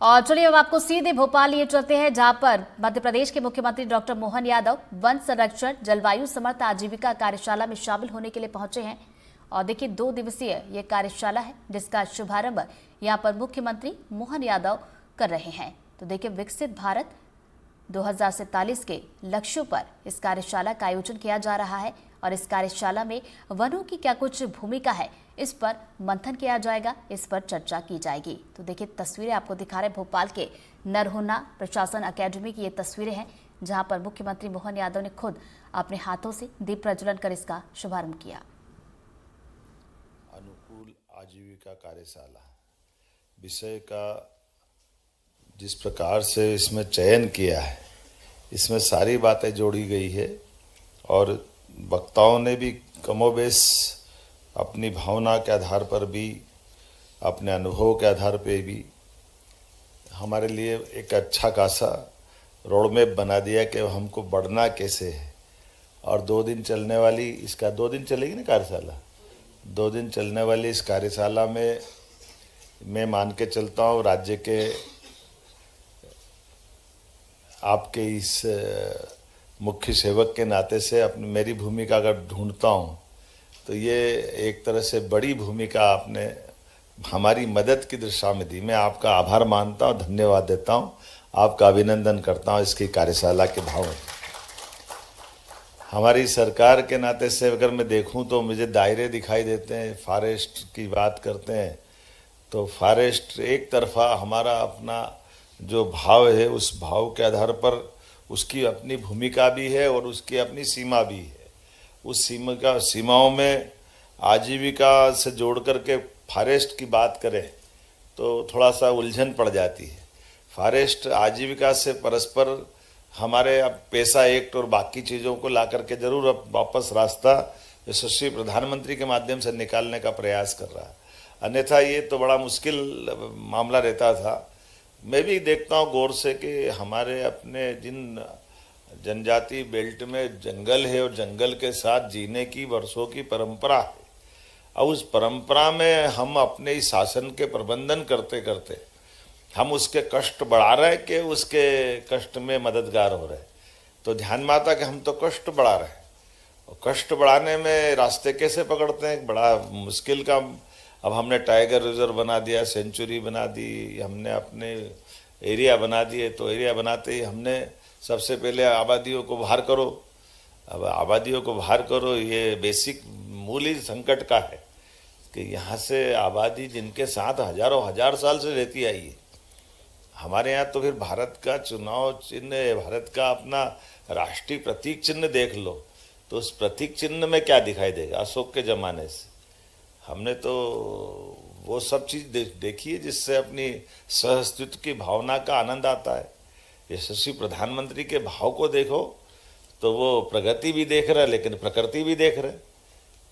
और चलिए अब आपको सीधे भोपाल लिए चलते हैं, जहां पर मध्य प्रदेश के मुख्यमंत्री डॉक्टर मोहन यादव वन संरक्षण जलवायु समर्थ आजीविका कार्यशाला में शामिल होने के लिए पहुंचे हैं। और देखिए 2 दिवसीय ये कार्यशाला है, जिसका शुभारंभ यहां पर मुख्यमंत्री मोहन यादव कर रहे हैं। तो देखिए विकसित भारत 2047 के लक्ष्यों पर इस कार्यशाला का आयोजन किया जा रहा है और इस कार्यशाला में वनों की क्या कुछ भूमिका है, इस पर मंथन किया जाएगा, इस पर चर्चा की जाएगी। तो देखिए तस्वीरें आपको दिखा रहे भोपाल के नरहोना प्रशासन अकेडमी की ये तस्वीरें हैं, जहां पर मुख्यमंत्री मोहन यादव ने खुद अपने हाथों से दीप प्रज्वलन कर इसका शुभारंभ किया। अनुकूल आजीविका कार्यशाला विषय का जिस प्रकार से इसमें चयन किया है, इसमें सारी बातें जोड़ी गई है और वक्ताओं ने भी कमोबेश अपनी भावना के आधार पर भी, अपने अनुभव के आधार पर भी हमारे लिए एक अच्छा खासा रोड मैप बना दिया कि हमको बढ़ना कैसे है। और 2 दिन चलने वाली इसका 2 दिन चलेगी ना कार्यशाला, 2 दिन चलने वाली इस कार्यशाला में मैं मान के चलता हूँ राज्य के आपके इस मुख्य सेवक के नाते से अपनी मेरी भूमिका अगर ढूंढता हूँ तो ये एक तरह से बड़ी भूमिका आपने हमारी मदद की दिशा में दी। मैं आपका आभार मानता हूँ, धन्यवाद देता हूँ, आपका अभिनंदन करता हूँ इसकी कार्यशाला के भाव में। हमारी सरकार के नाते से अगर मैं देखूं तो मुझे दायरे दिखाई देते हैं। फॉरेस्ट की बात करते हैं तो फॉरेस्ट एक तरफा हमारा अपना जो भाव है, उस भाव के आधार पर उसकी अपनी भूमिका भी है और उसकी अपनी सीमा भी है। उस सीमाओं में आजीविका से जोड़ करके फॉरेस्ट की बात करें तो थोड़ा सा उलझन पड़ जाती है। फॉरेस्ट आजीविका से परस्पर हमारे अब पैसा एक्ट और बाकी चीज़ों को ला करके जरूर अब वापस रास्ता यशस्वी प्रधानमंत्री के माध्यम से निकालने का प्रयास कर रहा है, अन्यथा ये तो बड़ा मुश्किल मामला रहता था। मैं भी देखता हूँ गौर से कि हमारे अपने जिन जनजाति बेल्ट में जंगल है और जंगल के साथ जीने की वर्षों की परंपरा है, और उस परंपरा में हम अपने इस शासन के प्रबंधन करते करते हम उसके कष्ट बढ़ा रहे हैं कि उसके कष्ट में मददगार हो रहे हैं। तो ध्यान में आता कि हम तो कष्ट बढ़ा रहे हैं, और कष्ट बढ़ाने में रास्ते कैसे पकड़ते हैं, बड़ा मुश्किल का। अब हमने टाइगर रिजर्व बना दिया, सेंचुरी बना दी, हमने अपने एरिया बना दिए। तो एरिया बनाते ही हमने सबसे पहले आबादियों को बाहर करो। अब आबादियों को बाहर करो, ये बेसिक मूल ही संकट का है कि यहाँ से आबादी जिनके साथ हजारों हजार साल से रहती आई है। हमारे यहाँ तो फिर भारत का चुनाव चिन्ह, भारत का अपना राष्ट्रीय प्रतीक चिन्ह देख लो, तो उस प्रतीक चिन्ह में क्या दिखाई देगा अशोक के ज़माने से। हमने तो वो सब चीज़ देखी है जिससे अपनी सहअस्तित्व की भावना का आनंद आता है। यशस्वी प्रधानमंत्री के भाव को देखो तो वो प्रगति भी देख रहे लेकिन प्रकृति भी देख रहे।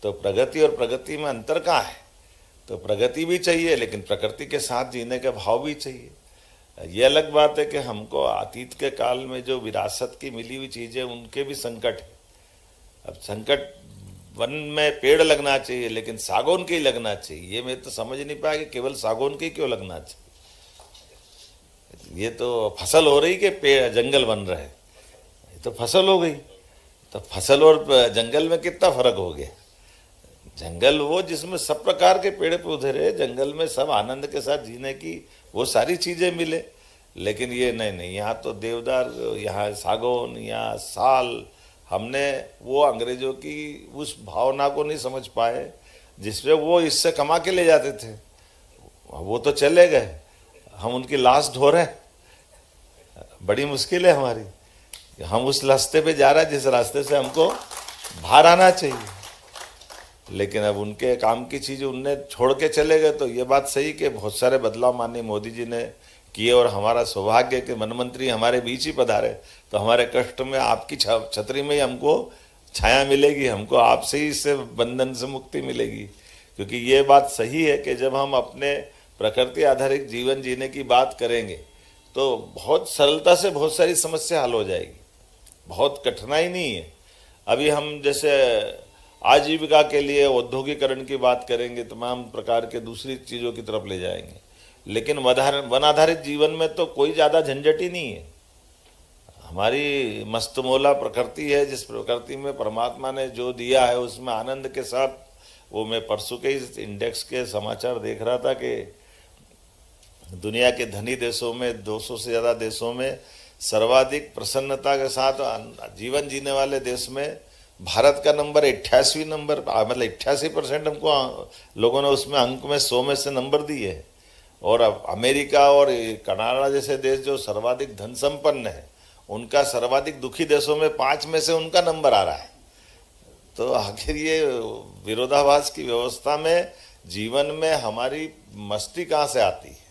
तो प्रगति और प्रगति में अंतर कहाँ है? तो प्रगति भी चाहिए लेकिन प्रकृति के साथ जीने का भाव भी चाहिए। ये अलग बात है कि हमको अतीत के काल में जो विरासत की मिली हुई चीज़ें उनके भी संकट है। अब संकट, वन में पेड़ लगना चाहिए लेकिन सागौन के ही लगना चाहिए। ये मैं तो समझ नहीं पाया कि केवल सागौन के क्यों लगना चाहिए। ये तो फसल हो रही कि पेड़ जंगल बन रहे हैं, ये तो फसल हो गई। तो फसल और जंगल में कितना फर्क हो गया। जंगल वो जिसमें सब प्रकार के पेड़ पौधे रहे, जंगल में सब आनंद के साथ जीने की वो सारी चीज़ें मिले। लेकिन ये नहीं, यहाँ तो देवदार, यहाँ सागौन, यहाँ साल। हमने वो अंग्रेजों की उस भावना को नहीं समझ पाए जिसमें वो इससे कमा के ले जाते थे। वो तो चले गए, हम उनकी लाश ढो रहे हैं। बड़ी मुश्किल है हमारी, हम उस रास्ते पे जा रहे हैं जिस रास्ते से हमको बाहर आना चाहिए। लेकिन अब उनके काम की चीज़ उनने छोड़ के चले गए। तो ये बात सही कि बहुत सारे बदलाव माननीय मोदी जी ने किए और हमारा सौभाग्य कि वन मंत्री हमारे बीच ही पधारे। तो हमारे कष्ट में आपकी छतरी में ही हमको छाया मिलेगी, हमको आपसे ही इससे बंधन से मुक्ति मिलेगी। क्योंकि ये बात सही है कि जब हम अपने प्रकृति आधारित जीवन जीने की बात करेंगे तो बहुत सरलता से बहुत सारी समस्या हल हो जाएगी, बहुत कठिनाई नहीं है। अभी हम जैसे आजीविका के लिए औद्योगिकरण की बात करेंगे, तमाम प्रकार के दूसरी चीज़ों की तरफ ले जाएंगे। लेकिन वन आधारित जीवन में तो कोई ज़्यादा झंझट ही नहीं है। हमारी मस्तमौला प्रकृति है, जिस प्रकृति में परमात्मा ने जो दिया है उसमें आनंद के साथ। वो मैं परसों के इस इंडेक्स के समाचार देख रहा था कि दुनिया के धनी देशों में 200 से ज़्यादा देशों में सर्वाधिक प्रसन्नता के साथ जीवन जीने वाले देश में भारत का नंबर 88 नंबर, मतलब 88% हमको लोगों ने उसमें अंक में 100 में से नंबर दिए। और अब अमेरिका और कनाडा जैसे देश जो सर्वाधिक धन संपन्न है, उनका सर्वाधिक दुखी देशों में 5 में से उनका नंबर आ रहा है। तो आखिर ये विरोधाभास की व्यवस्था में जीवन में हमारी मस्ती कहाँ से आती है,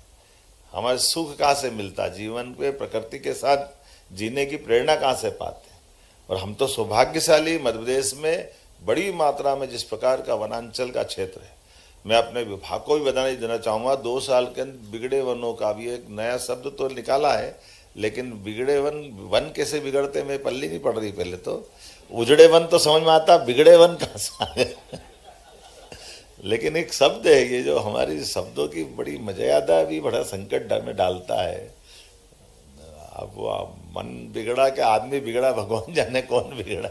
हमारे सुख कहाँ से मिलता, जीवन पे प्रकृति के साथ जीने की प्रेरणा कहाँ से पाते हैं। और हम तो सौभाग्यशाली मध्य प्रदेश में बड़ी मात्रा में जिस प्रकार का वनांचल का क्षेत्र है, मैं अपने विभाग को भी बधाई देना चाहूँगा। 2 साल के अंदर बिगड़े वनों का भी एक नया शब्द तो निकाला है, लेकिन बिगड़े वन कैसे बिगड़ते मैं पल्ली नहीं पड़ रही। पहले तो उजड़े वन तो समझ में आता, बिगड़े वन कहाँ से आ गए। लेकिन एक शब्द है ये जो हमारी शब्दों की बड़ी मर्यादा भी बड़ा संकट में डालता है। अब वो मन बिगड़ा कि आदमी बिगड़ा, भगवान जाने कौन बिगड़ा।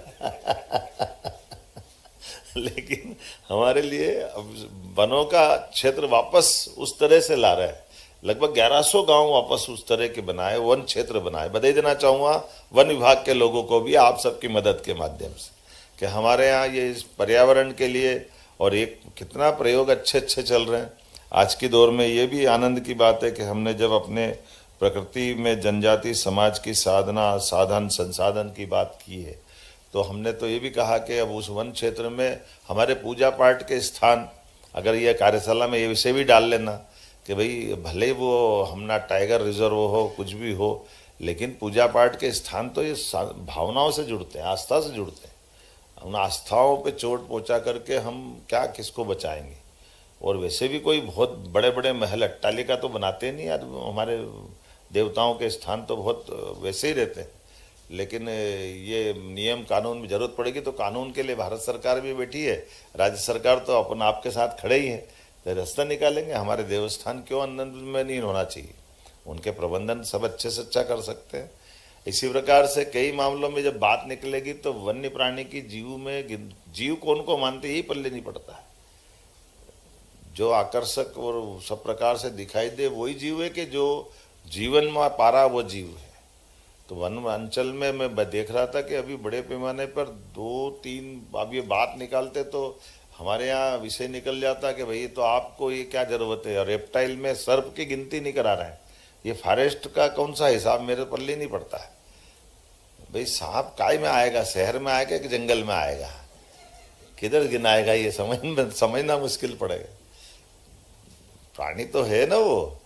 लेकिन हमारे लिए अब वनों का क्षेत्र वापस उस तरह से ला रहा है। लगभग 1100 गांव वापस उस तरह के बनाए, वन क्षेत्र बनाए। बधाई देना चाहूँगा वन विभाग के लोगों को भी, आप सबकी मदद के माध्यम से, कि हमारे यहाँ ये इस पर्यावरण के लिए और एक कितना प्रयोग अच्छे अच्छे चल रहे हैं। आज के दौर में ये भी आनंद की बात है कि हमने जब अपने प्रकृति में जनजाति समाज की साधना साधन संसाधन की बात की है, तो हमने तो ये भी कहा कि अब उस वन क्षेत्र में हमारे पूजा पाठ के स्थान, अगर ये कार्यशाला में ये विषय भी डाल लेना कि भाई भले वो हमना टाइगर रिजर्व हो कुछ भी हो, लेकिन पूजा पाठ के स्थान तो ये भावनाओं से जुड़ते हैं, आस्था से जुड़ते हैं। उन आस्थाओं पे चोट पहुंचा करके हम क्या किसको बचाएंगे। और वैसे भी कोई बहुत बड़े बड़े महल अट्टालिका तो बनाते नहीं यार, हमारे देवताओं के स्थान तो बहुत वैसे ही रहते हैं। लेकिन ये नियम कानून में जरूरत पड़ेगी तो कानून के लिए भारत सरकार भी बैठी है, राज्य सरकार तो अपन आपके साथ खड़े ही है, तो रास्ता निकालेंगे। हमारे देवस्थान क्यों आनंद में नहीं होना चाहिए, उनके प्रबंधन सब अच्छे से अच्छा कर सकते हैं। इसी प्रकार से कई मामलों में जब बात निकलेगी तो वन्य प्राणी की जीव में जीव कौन को मानते यही पल्ले नहीं पड़ता है। जो आकर्षक और सब प्रकार से दिखाई दे वही जीव है कि जो जीवन में पा रहा वो जीव है। तो वन अंचल में मैं देख रहा था कि अभी बड़े पैमाने पर 2-3 अब ये बात निकालते तो हमारे यहाँ विषय निकल जाता कि भाई तो आपको ये क्या जरूरत है। और रेप्टाइल में सर्प की गिनती नहीं करा रहे हैं, ये फॉरेस्ट का कौन सा हिसाब मेरे पल्ले नहीं पड़ता है। भाई सांप काय में आएगा, शहर में आएगा कि जंगल में आएगा, किधर गिनाएगा, ये समझना मुश्किल पड़ेगा। प्राणी तो है ना वो,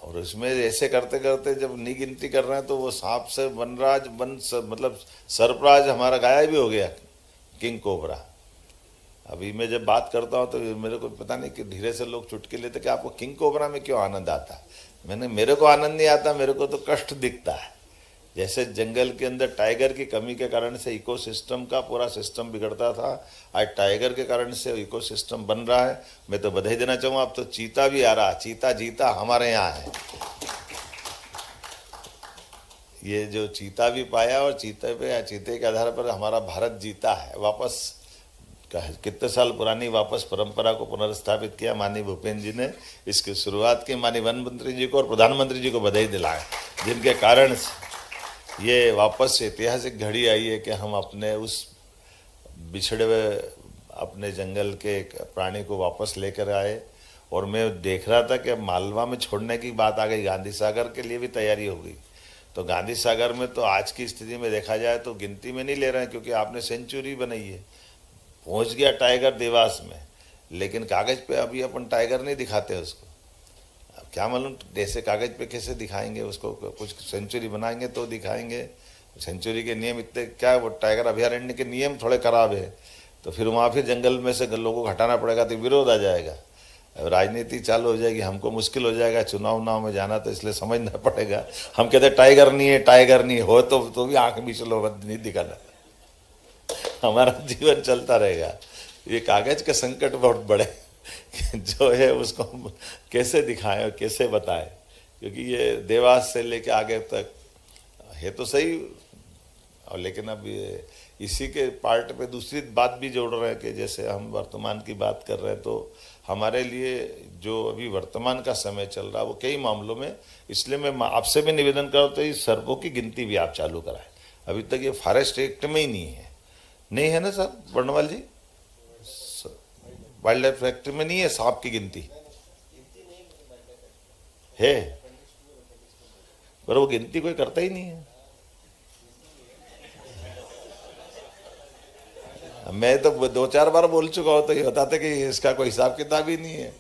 और उसमें ऐसे करते करते जब नहीं गिनती कर रहे हैं तो वो सांप से वनराज मतलब सर्पराज हमारा गायब भी हो गया, किंग कोबरा। अभी मैं जब बात करता हूँ तो मेरे को पता नहीं कि धीरे से लोग चुटकी लेते कि आपको किंग कोबरा में क्यों आनंद आता है। मेरे को आनंद नहीं आता, मेरे को तो कष्ट दिखता है। जैसे जंगल के अंदर टाइगर की कमी के कारण से इकोसिस्टम का पूरा सिस्टम बिगड़ता था, आज टाइगर के कारण से इकोसिस्टम बन रहा है। मैं तो बधाई देना चाहूँगा, अब तो चीता भी आ रहा, चीता जीता हमारे यहाँ है। ये जो चीता भी पाया और चीते के आधार पर हमारा भारत जीता है वापस। कितने साल पुरानी वापस परंपरा को पुनर्स्थापित किया माननीय भूपेंद्र जी ने। इसकी शुरुआत की माननीय वन मंत्री जी को और प्रधानमंत्री जी को बधाई दिलाएं, जिनके कारण ये वापस ऐतिहासिक घड़ी आई है कि हम अपने उस बिछड़े हुए अपने जंगल के प्राणी को वापस लेकर आए। और मैं देख रहा था कि अब मालवा में छोड़ने की बात आ गई, गांधी सागर के लिए भी तैयारी हो गई। तो गांधी सागर में तो आज की स्थिति में देखा जाए तो गिनती में नहीं ले रहे हैं, क्योंकि आपने सेंचुरी बनाई है, पहुंच गया टाइगर देवास में, लेकिन कागज पे अभी अपन टाइगर नहीं दिखाते उसको। अब क्या मालूम जैसे कागज पे कैसे दिखाएंगे उसको, कुछ सेंचुरी बनाएंगे तो दिखाएंगे। सेंचुरी के नियम इतने क्या, वो टाइगर अभयारण्य के नियम थोड़े खराब है, तो फिर वहाँ फिर जंगल में से लोगों को हटाना पड़ेगा तो विरोध आ जाएगा, राजनीति चालू हो जाएगी, हमको मुश्किल हो जाएगा चुनाव में जाना। तो इसलिए समझना पड़ेगा। हम कहते टाइगर नहीं है, टाइगर नहीं हो तो भी आँख भी चलो नहीं दिखाना, हमारा जीवन चलता रहेगा। ये कागज के संकट बहुत बड़े, कि जो है उसको हम कैसे दिखाएं और कैसे बताएं, क्योंकि ये देवास से लेके आगे तक है तो सही, और लेकिन अब ये इसी के पार्ट पे दूसरी बात भी जोड़ रहे हैं कि जैसे हम वर्तमान की बात कर रहे हैं, तो हमारे लिए जो अभी वर्तमान का समय चल रहा है वो कई मामलों में, इसलिए मैं आपसे भी निवेदन करता हूं तो इस सर्पों की गिनती भी आप चालू कराएं। अभी तक ये फॉरेस्ट एक्ट में ही नहीं है ना सर बर्णवाल जी, वाइल्ड लाइफ एक्ट में नहीं है सांप की गिनती है, पर वो गिनती कोई करता ही नहीं है। मैं तो 2-4 बार बोल चुका हूं तो ये बताते कि इसका कोई हिसाब किताब ही नहीं है,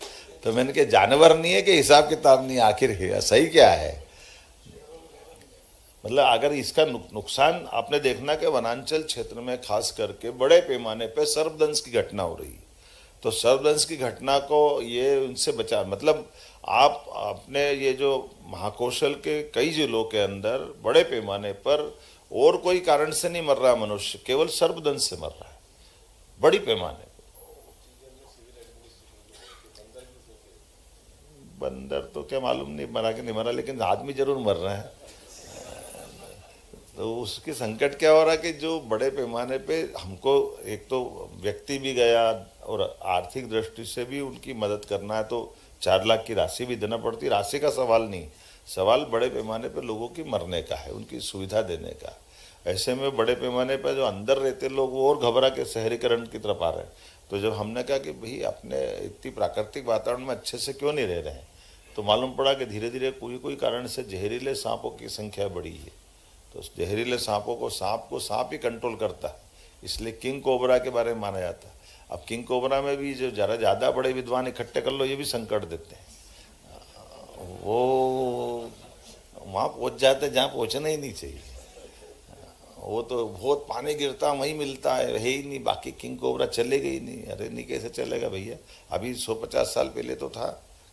तो मैंने कहा जानवर नहीं है कि हिसाब किताब नहीं, आखिर है सही क्या है। मतलब अगर इसका नुकसान आपने देखना कि वनांचल क्षेत्र में खास करके बड़े पैमाने पे सर्पदंश की घटना हो रही है, तो सर्पदंश की घटना को ये उनसे बचा, मतलब आप अपने ये जो महाकौशल के कई जिलों के अंदर बड़े पैमाने पर और कोई कारण से नहीं मर रहा मनुष्य, केवल सर्पदंश से मर रहा है बड़ी पैमाने पर। बंदर तो क्या मालूम नहीं मरा कि नहीं मरा, लेकिन आदमी जरूर मर रहे हैं। तो उसकी संकट क्या हो रहा है कि जो बड़े पैमाने पे हमको एक तो व्यक्ति भी गया और आर्थिक दृष्टि से भी उनकी मदद करना है, तो 4 लाख की राशि भी देना पड़ती। राशि का सवाल नहीं, सवाल बड़े पैमाने पे लोगों की मरने का है, उनकी सुविधा देने का। ऐसे में बड़े पैमाने पर जो अंदर रहते लोग वो और घबरा के शहरीकरण की तरफ आ रहे हैं। तो जब हमने कहा कि भाई अपने इतनी प्राकृतिक वातावरण में अच्छे से क्यों नहीं रह रहे हैं, तो मालूम पड़ा कि धीरे धीरे कोई कारण से जहरीले सांपों की संख्या बढ़ी है। तो जहरीले सांपों को सांप ही कंट्रोल करता है, इसलिए किंग कोबरा के बारे में माना जाता है। अब किंग कोबरा में भी जो जरा ज़्यादा बड़े विद्वान इकट्ठे कर लो ये भी संकट देते हैं, वो वहाँ पहुँच जाते हैं जहाँ पहुँचना ही नहीं चाहिए। वो तो बहुत पानी गिरता वहीं मिलता है ही नहीं, बाकी किंग कोबरा चलेगा ही नहीं। अरे नहीं कैसे चलेगा भैया, अभी 150 साल पहले तो था,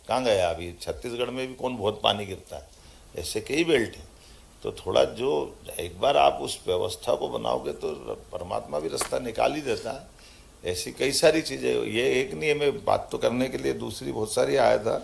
कहाँ गया? अभी छत्तीसगढ़ में भी कौन बहुत पानी गिरता है, ऐसे कई बेल्ट हैं। तो थोड़ा जो एक बार आप उस व्यवस्था को बनाओगे तो परमात्मा भी रास्ता निकाल ही देता है। ऐसी कई सारी चीज़ें, ये एक नहीं है, मैं बात तो करने के लिए दूसरी बहुत सारी आया था